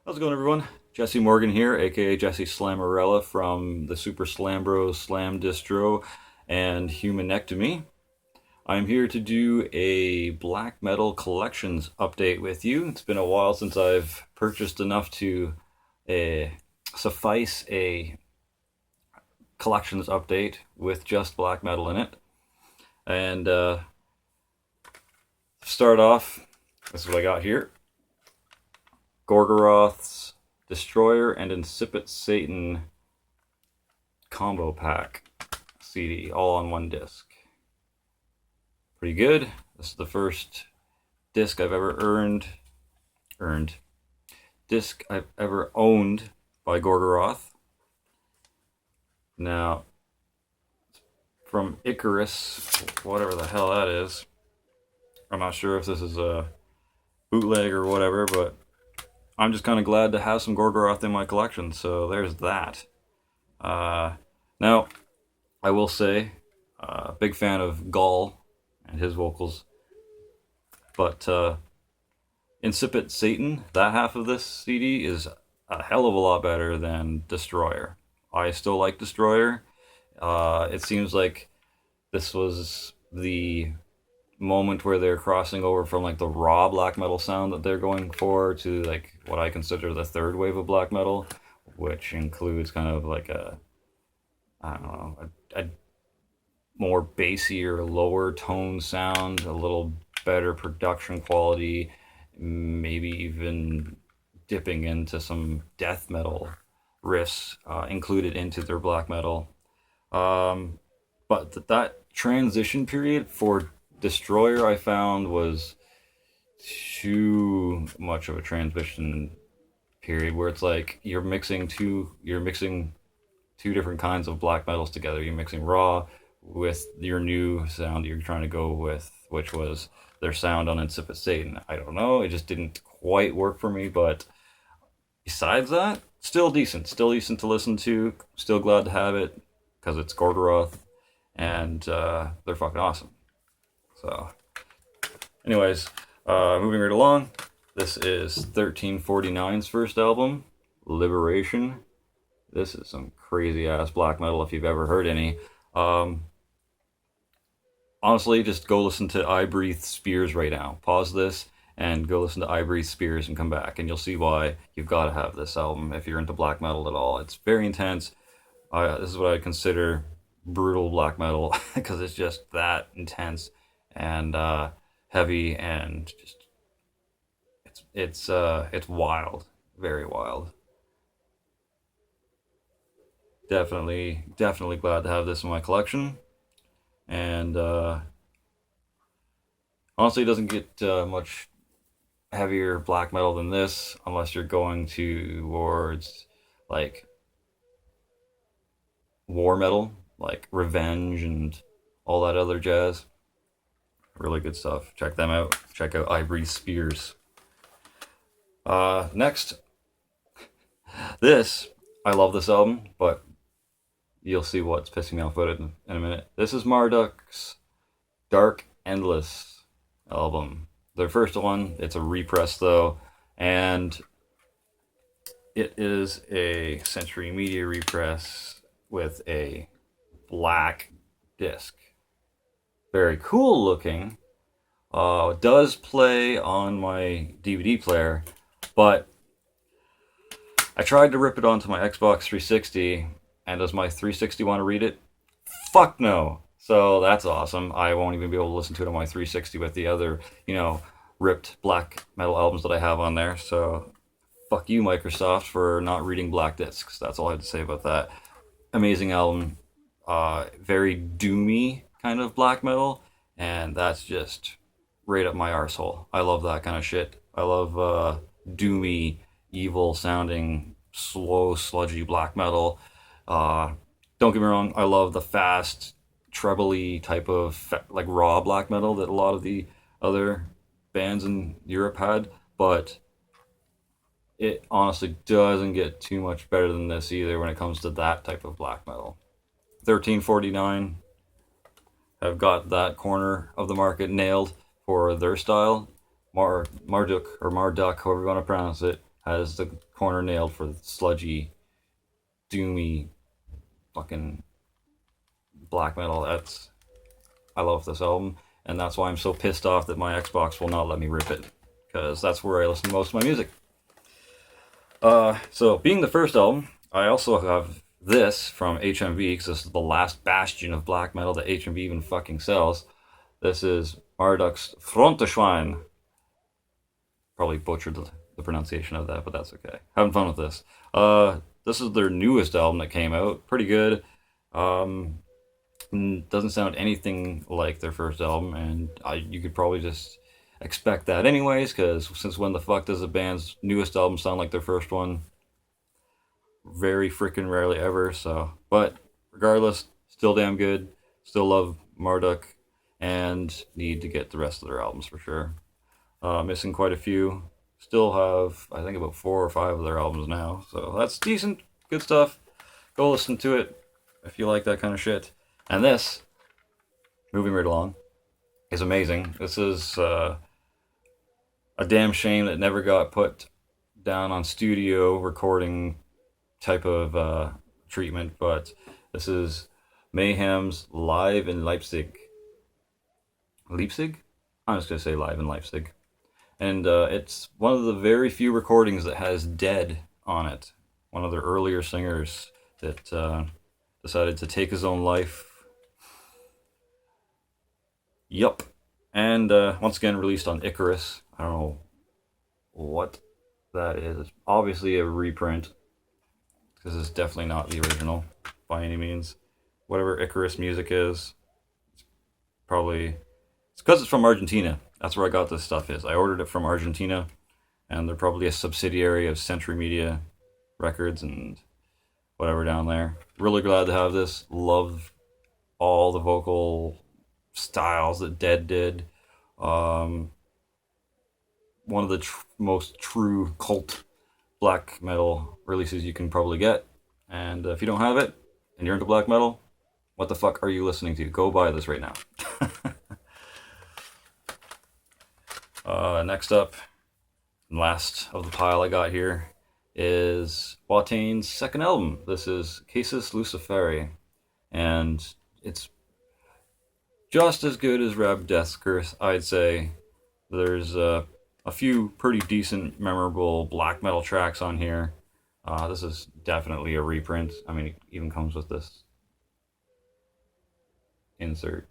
How's it going, everyone? Jesse Morgan here, aka Jesse Slamorella from the Super Slam Bros Slam Distro and Humanectomy. I'm here to do a black metal collections update with you. It's been a while since I've purchased enough to uh, suffice a collections update with just black metal in it. And start off, this is what I got here. Gorgoroth's Destroyer and Incipit Satan combo pack CD, all on one disc. Pretty good. This is the first disc I've ever disc I've ever owned by Gorgoroth. Now, from Icarus, whatever the hell that is. I'm not sure if this is a bootleg or whatever, but I'm just kind of glad to have some Gorgoroth in my collection, so there's that. Now, I will say, big fan of Gall and his vocals, but Incipit Satan, that half of this CD, is a hell of a lot better than Destroyer. I still like Destroyer. It seems like this was the moment where they're crossing over from like the raw black metal sound that they're going for to like what I consider the third wave of black metal, which includes kind of like I don't know, a more bassier, lower tone sound, a little better production quality, maybe even dipping into some death metal riffs included into their black metal. But that transition period for Destroyer, I found, was too much of a transition period where it's like you're mixing two different kinds of black metals together. You're mixing raw with your new sound you're trying to go with, which was their sound on Incipit Satan. I don't know, it just didn't quite work for me, but besides that, still decent to listen to. Still glad to have it because it's Gorgoroth and they're fucking awesome. So, anyways, moving right along, this is 1349's first album, Liberation. This is some crazy ass black metal if you've ever heard any. Honestly, just go listen to Ivory Spears right now. Pause this and go listen to Ivory Spears and come back, and you'll see why you've got to have this album if you're into black metal at all. It's very intense. This is what I consider brutal black metal because it's just that intense and heavy, and just it's wild, very wild. Definitely glad to have this in my collection, and honestly, it doesn't get much heavier black metal than this unless you're going towards like war metal, like Revenge and all that other jazz. Really good stuff. Check them out. Check out Ivory Spears. Next, this, I love this album, but you'll see what's pissing me off about it in a minute. This is Marducks' Dark Endless album. Their first one. It's a repress though, and it is a Century Media repress with a black disc. Very cool looking. Does play on my DVD player, but I tried to rip it onto my Xbox 360, and does my 360 want to read it? Fuck no. So that's awesome. I won't even be able to listen to it on my 360 with the other, ripped black metal albums that I have on there. So fuck you, Microsoft, for not reading black discs. That's all I have to say about that. Amazing album. Very doomy kind of black metal, and that's just right up my arsehole. I love that kind of shit. I love doomy, evil sounding, slow, sludgy black metal. Don't get me wrong, I love the fast, trebly type of like raw black metal that a lot of the other bands in Europe had, but it honestly doesn't get too much better than this either when it comes to that type of black metal. 1349 have got that corner of the market nailed for their style. Marduk, or Marduck, however you want to pronounce it, has the corner nailed for sludgy, doomy, fucking black metal. I love this album, and that's why I'm so pissed off that my Xbox will not let me rip it, because that's where I listen to most of my music. So being the first album, I also have this from HMV, because this is the last bastion of black metal that HMV even fucking sells. This is Marducks Fronteschwein. Probably butchered the pronunciation of that, but that's okay. Having fun with this. This is their newest album that came out. Pretty good. Doesn't sound anything like their first album, and you could probably just expect that anyways, because since when the fuck does a band's newest album sound like their first one? Very freaking rarely ever. So, but regardless, still damn good. Still love Marduk, and need to get the rest of their albums for sure. Missing quite a few. Still have, I think, about 4 or 5 of their albums now, so that's decent, good stuff. Go listen to it if you like that kind of shit. And this, moving right along, is amazing. This is a damn shame that it never got put down on studio recording type of treatment, but this is Mayhem's Live in Leipzig. Leipzig? I'm just going to say Live in Leipzig. And it's one of the very few recordings that has Dead on it. One of their earlier singers that decided to take his own life. Yup. And once again released on Icarus. I don't know what that is. It's obviously a reprint, because it's definitely not the original by any means. Whatever Icarus music is, it's because it's from Argentina. That's where I got this stuff is. I ordered it from Argentina, and they're probably a subsidiary of Century Media Records and whatever down there. Really glad to have this. Love all the vocal styles that Dead did. One of the most true cult black metal releases you can probably get. And if you don't have it, and you're into black metal, what the fuck are you listening to? Go buy this right now. Next up, and last of the pile I got here, is Watain's second album. This is Casus Luciferi, and it's just as good as Rab Death's Curse, I'd say. There's a few pretty decent, memorable black metal tracks on here. This is definitely a reprint. I mean, it even comes with this insert.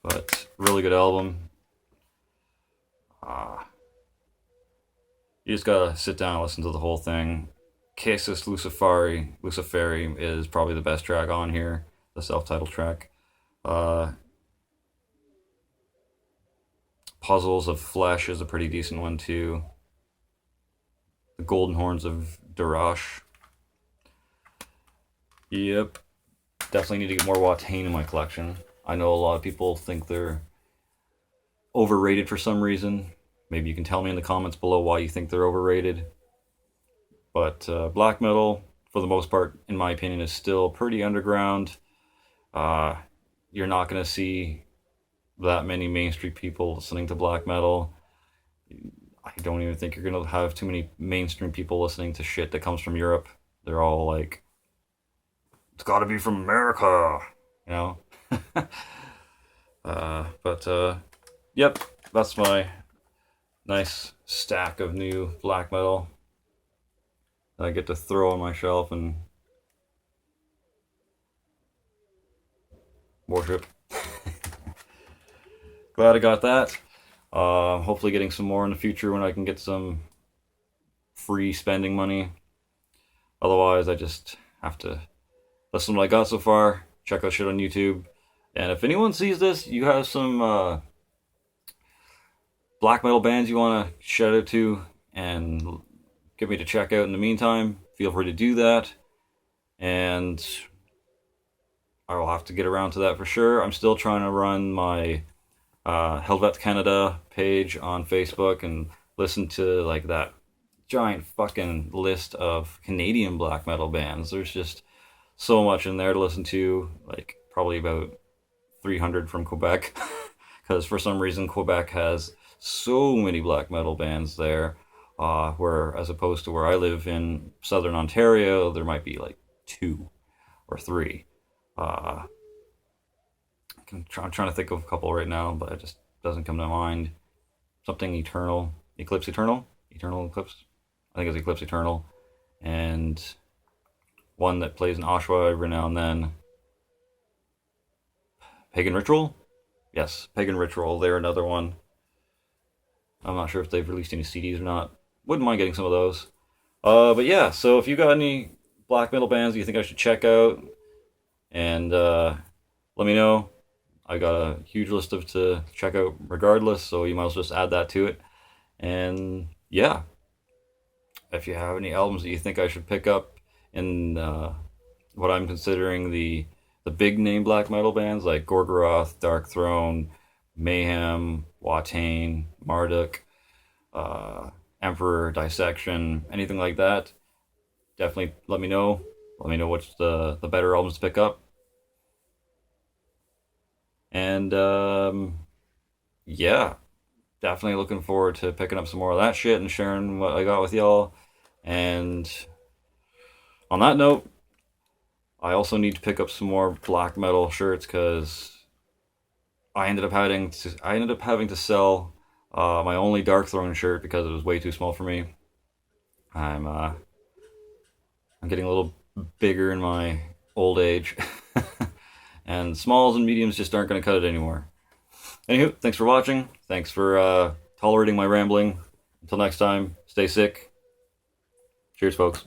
But really good album. You just gotta sit down and listen to the whole thing. Casus Luciferi is probably the best track on here, the self-titled track. Puzzles of Flesh is a pretty decent one too. The Golden Horns of Darash. Yep. Definitely need to get more Watain in my collection. I know a lot of people think they're overrated for some reason. Maybe you can tell me in the comments below why you think they're overrated. But black metal, for the most part, in my opinion, is still pretty underground. You're not going to see that many mainstream people listening to black metal. I don't even think you're going to have too many mainstream people listening to shit that comes from Europe. They're all like, it's got to be from America, you know? Yep, that's my nice stack of new black metal that I get to throw on my shelf and worship. Glad I got that. Hopefully getting some more in the future when I can get some free spending money. Otherwise, I just have to listen to what I got so far, check out shit on YouTube. And if anyone sees this, you have some black metal bands you want to shout out to and get me to check out in the meantime, feel free to do that. And I will have to get around to that for sure. I'm still trying to run my Helvet Canada page on Facebook and listen to like that giant fucking list of Canadian black metal bands. There's just so much in there to listen to, like probably about 300 from Quebec, because because for some reason Quebec has so many black metal bands there, where as opposed to where I live in southern Ontario, there might be like 2 or 3. I'm trying to think of a couple right now, but it just doesn't come to mind. Something Eternal, Eclipse Eternal, Eternal Eclipse. I think it's Eclipse Eternal, and one that plays in Oshawa every now and then. Pagan Ritual? Yes, Pagan Ritual. They're another one. I'm not sure if they've released any CDs or not. Wouldn't mind getting some of those. But yeah, so if you got any black metal bands you think I should check out, and let me know. I got a huge list of to check out regardless, so you might as well just add that to it. And yeah, if you have any albums that you think I should pick up in what I'm considering the big name black metal bands like Gorgoroth, Dark Throne, Mayhem, Watain, Marduk, Emperor, Dissection, anything like that, definitely let me know. Let me know what's the better albums to pick up. And yeah, definitely looking forward to picking up some more of that shit and sharing what I got with y'all. And on that note, I also need to pick up some more black metal shirts because I ended up having to sell my only Dark Throne shirt because it was way too small for me. I'm getting a little bigger in my old age, and smalls and mediums just aren't going to cut it anymore. Anywho, thanks for watching. Thanks for tolerating my rambling. Until next time, stay sick. Cheers, folks.